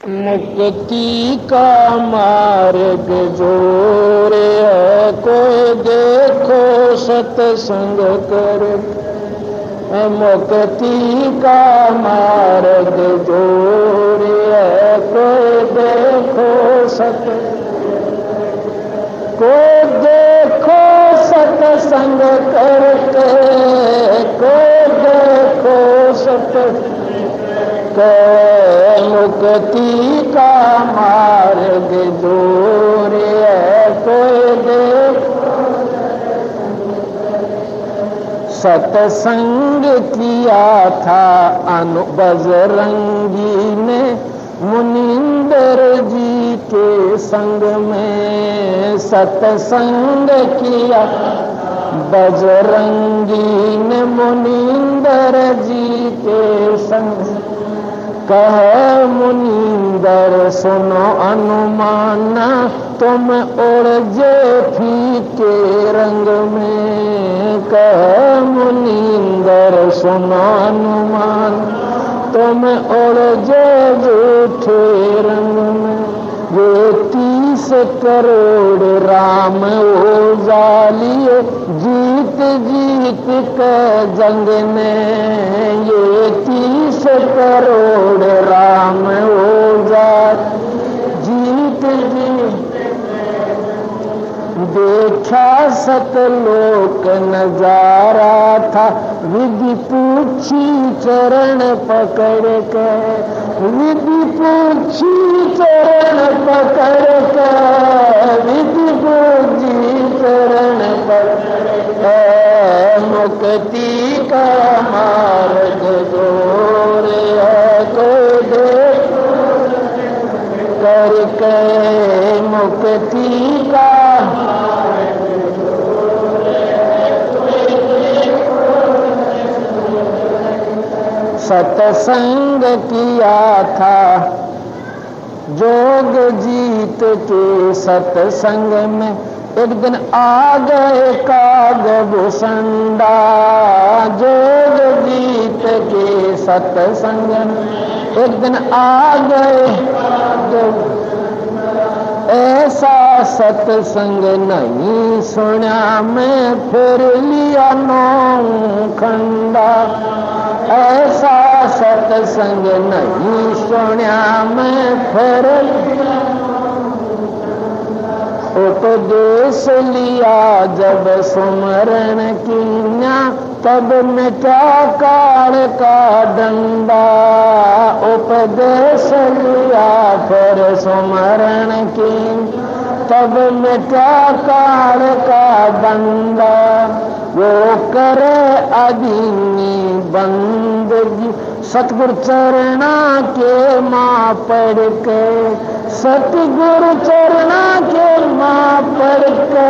मुक्ति का मार्ग जोरे है, कोई देखो सत्संग करे। मुक्ति का मार्ग जोरे है, कोई देखो कोई देखो सत्संग करके, कोई देखो सत्संग। मुक्ति का मार्ग जोरे है, कोई देखो। सत्संग किया था बजरंगी ने मुनिंदर जी के संग में। सत्संग किया बजरंगी ने मुनिंदर जी के संग। कहे मुनिंदर सुनो अनुमाना, तुम उड़जे फीके रंग में। कहे मुनिंदर सुनो अनुमान, तुम उड़जे झूठे रंग में। ये 30 करोड़ राम उजालिए, जीत जीत के जंग ने। ये 30 करोड़ राम उजाल, जीत जीत देखा सतलोक नजारा था। विधि पूछी चरण पकड़ के, विधि पूछी चरण पकड़ के, विधि पूछी चरण पकड़ के। मुक्ति का मार्ग जोरे है, कोई देखो करके। मुक्ति का सत्संग किया था जोग जीत के सत्संग में। एक दिन आ गए कागभूषणा, जोग जीत के सत्संग में। एक दिन आ गए, ऐसा सत्संग नहीं सुना मैं, फिर लिया 9 खंडा। ऐसा सत्संग नहीं सुना मैं, फिर उपदेश लिया जब सुमरण किया, तब मिटा काल का डंडा। उपदेश लिया फिर सुमरण की, तब मिटा काल का डंडा। वो करे अधीनी बंदगी, सतगुरु चरणा के माँ पढ़ के। सतगुरु चरणा के माँ पढ़ के,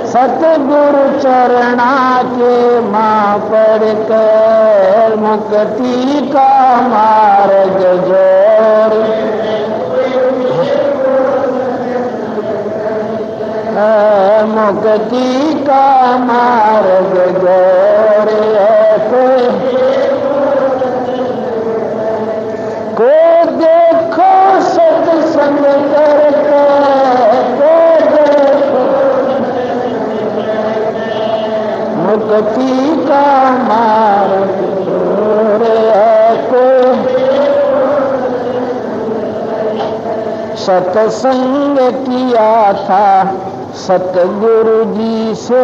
सतगुरु चरणा के माँ पढ़ के। मुक्ति का मार्ग जोर, मुक्ति का मार्ग जोरे है, को देखो सत्संग करके, को देखो। मुक्ति का मार्ग जोरे है, को सत्संग किया था सतगुरु जी से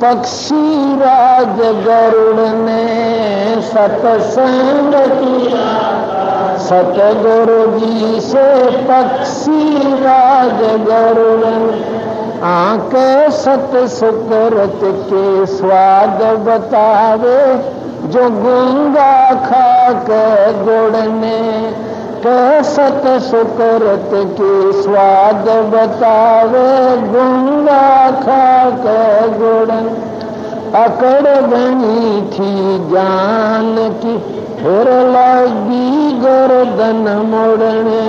पक्षी राज गरुड़ ने। सत्संग किया सतगुरु जी से पक्षी राज गरुड़ ने। आंखें सत सुकृत के स्वाद बतावे, जो गूंगा खा के गुड़ ने। सत सुकृत के स्वाद बतावे, गूंगा खा के गुड़। अकड़ बनी थी जान की, फिर लगी गर्दन मोड़ने।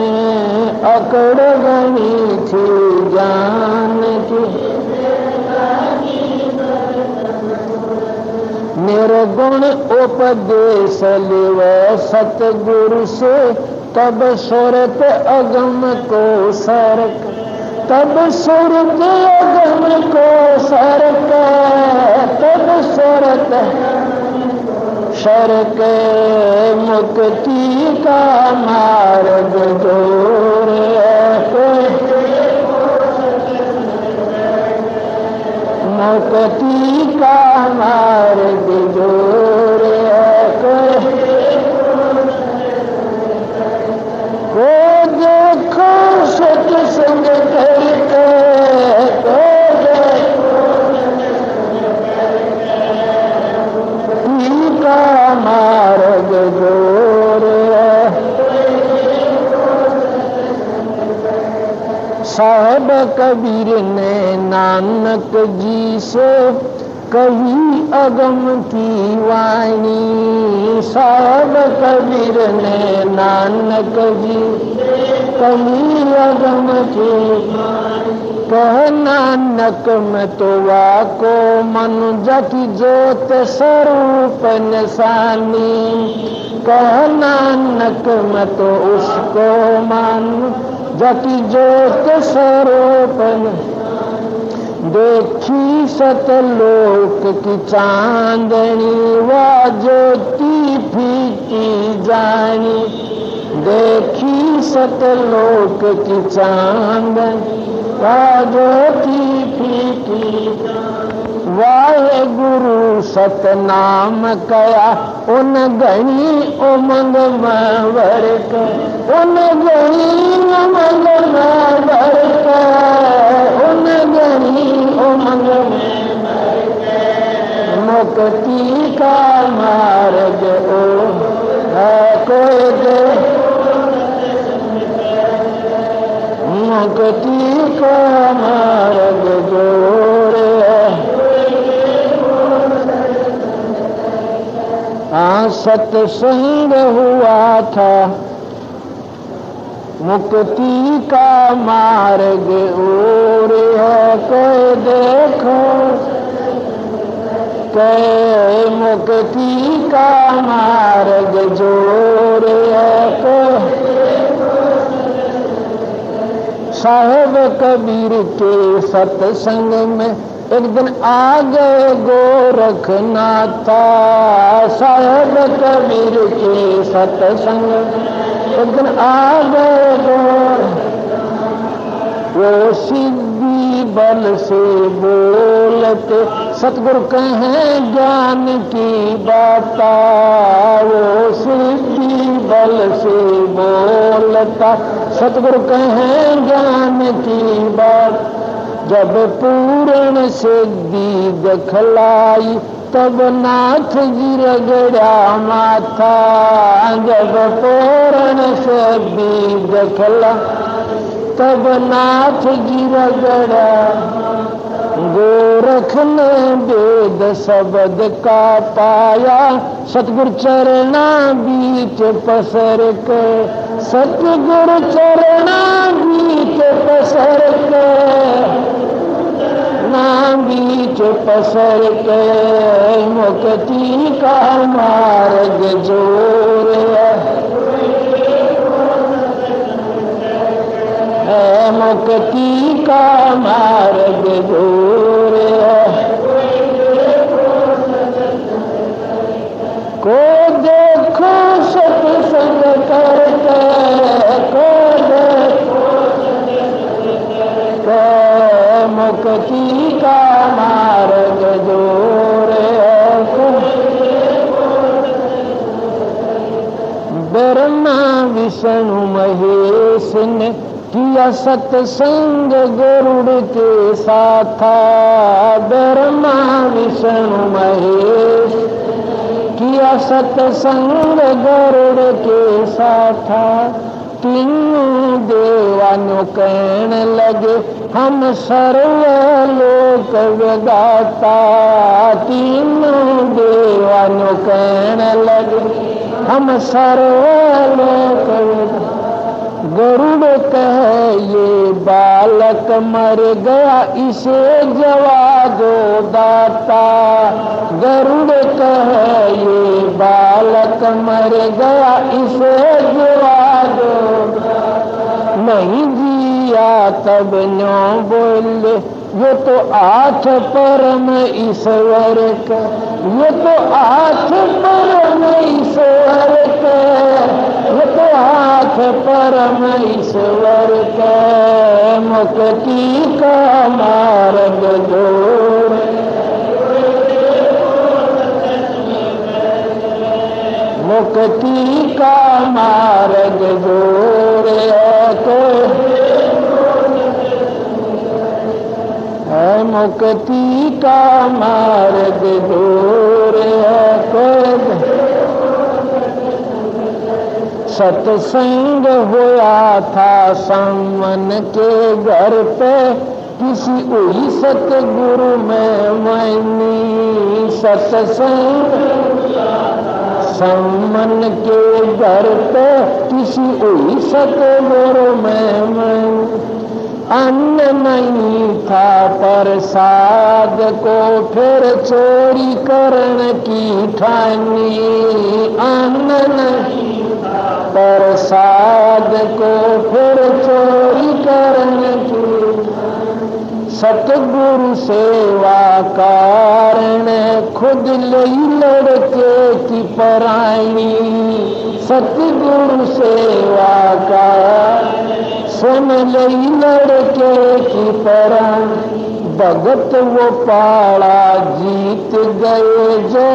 अकड़ बनी थी जान की, निर्गुण उपदेश लिव सतगुरु से तब सुरत अगम को सरक, तब सुरत अगम को सरक, तब सुरत शरक मुक्ति का मार्ग जोर मुक्ति का मार्ग जोर को देखो सत्संग करके का मार्ग जोर साहब कबीर ने नानक जी से कही अगम की वाणी, साहब कबीर ने नानक जी कही अगम की, कह नानक में तो वाको मनुजा की ज्योत स्वरूप निशानी, कह नानक में तो उसको मान जति ज्योत स्वरूप देखी सतलोक की चांदनी, वा ज्योति फीकी जानी, देखी सतलोक की चांदनी वा ज्योति फीकी, वाहे गुरु सतनाम कया उन गणी उमंग में वर्क, उन गणी उमंग में वर्क, उन गणी उमंग में मुक्ति का मार्ग ओ है कोई दे, मुक्ति का मार्ग जोड़े सत्संग हुआ था मुक्ति का मार्ग और है कोई देखो, कोई मुक्ति का मार्ग जोर है कोई, साहेब कबीर के सत्संग में एक दिन आ गए गोरखनाथ, साहेब कबीर के सत्संग एक दिन आ गए वो सिद्धि बल से बोलते सतगुरु कहें ज्ञान की बात, वो सिद्धि बल से बोलता सतगुरु कहें ज्ञान की बात, जब पूर्ण सिद्धि दिखलाई तब नाथ जी रगड़ा माथा, जब पूर्ण सिद्धि दिखला तब नाथ जी रगड़ा, गोरख ने वेद शब्द का पाया सतगुरु चरना बीच पसर के, सतगुरु चरना बीच पसर के, ना बीच पसर के मुक्ति का मार्ग जोर है, मुक्ति का मार्ग जोर को देखो सत्संग करके, को देखो मुक्ति का मार्ग जोर ब्रह्मा विष्णु महेश ने किया सत्संग गरुड़ के साथ, ब्रह्मा विष्णु महेश किया सत्संग गरुड़ के साथ, तीनों देवानों कहने लगे हम सर्वलोक विधाता, तीनों देवानों कहने लगे हम सर्वलोक विधाता, गरुड़ कहे ये बालक मर गया इसे जवा दो दाता। गरुड़ कहे ये बालक मर गया इसे जवा दो। नहीं जिया तब न्यों बोले ये तो आठ परम ईश्वर का, ये तो आठ परम ईश्वर का, ये तो आठ परम ईश्वर का। मुक्ति का मार्ग जोड़, मुक्ति का मार्ग जोड़े है, मुक्ति का मार्ग जोड़े है। सत्संग हुआ था सामन के घर पे, किसी वही सतगुरु में मैनी। सत्संग सामन के घर पे किसी वही सतगुरु में मैनी। अन्न नहीं था प्रसाद को फिर चोरी करने की ठानी। अन्न नहीं प्रसाद को फिर चोरी करने की। सतगुरु सेवा कारण खुद लई लड़के की पराई। सतगुरु सेवा कारण सुन लई लड़के की पराई। भगत वो पाड़ा जीत गए जो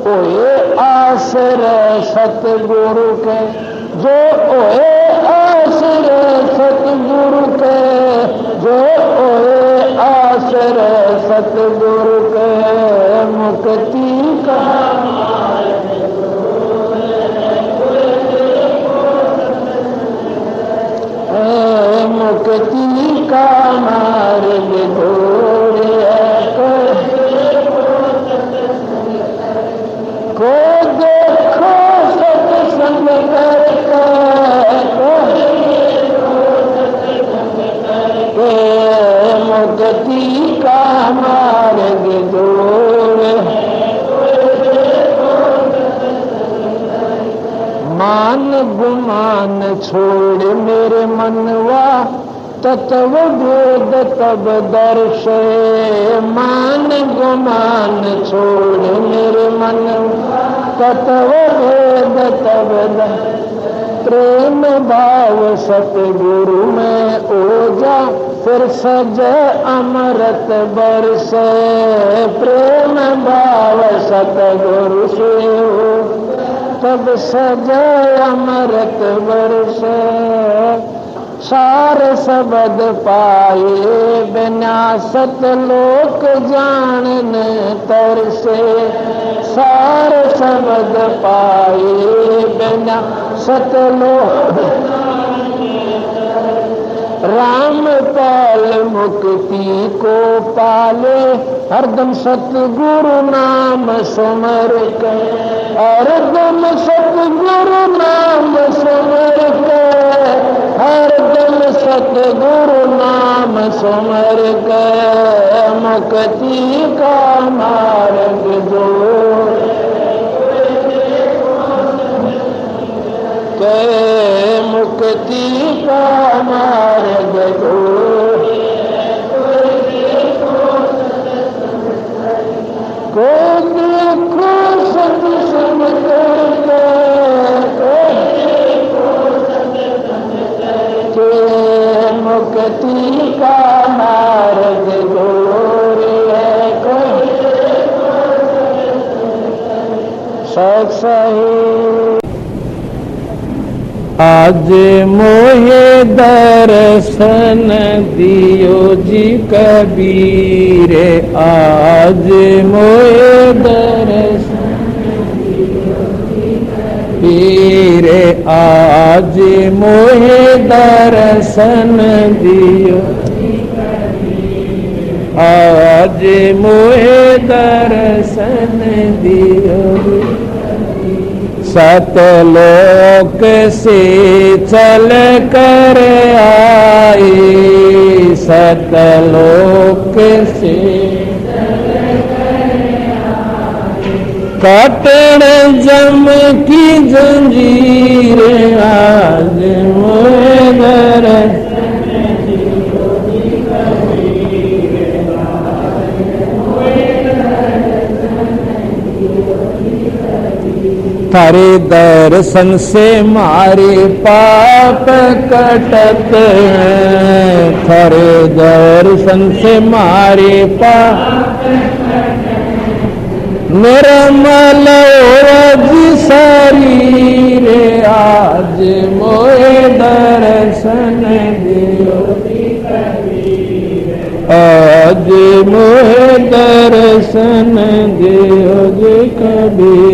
ओए आश्रय सतगुरु के, जो ओए आश्रय सतगुरु के, जो ओए आश्रय सतगुरु के। मुक्ति का मुक्ति का मार्ग जोड़े को देखो सत्संग करके, मुक्ति का मार्ग जोड़े। मान गुमान छोड़ मेरे मनवा तत्व भेद तब दर्शे। मान गुमान छोड़ मेरे मनवा तत्व भेद तब दर्शे। प्रेम भाव सतगुरु में ओजा फिर सज अमृत बरसे। प्रेम भाव सतगुरु से हो तब सज अमृत बरसे। सार शब्द पाए बिना सतलोक जानने तरसे। सार शब्द पाए बिना सतलोक राम पाल मुक्ति को पाले। हरदम सतगुरु नाम सुमर के, हरदम सतगुरु नाम सुमर के, हरदम सतगुरु नाम सुमर के। मुक्ति का मार्ग जोड़ के, मुक्ति का मार्ग जोड़ को देखो सत्संग करके, मुक्ति का मार्ग जोड़े सही। आज मोहे दर्शन दियो जी कबीर। आज मोहे दर्शन पीर। आज मोहे दर्शन दियो, आज मोहे दर्शन दियो। सतलोक से चल कर आई, सतलोक से काटण जम की जंजीर आज मोए दर्शन थारे दर्शन से मारे पाप कटत हैं, थारे दर्शन से मारे पाप निर्मल रज शरीर आज मोए दर्शन दियो, आज मोए दर्शन दियो जी कबीर।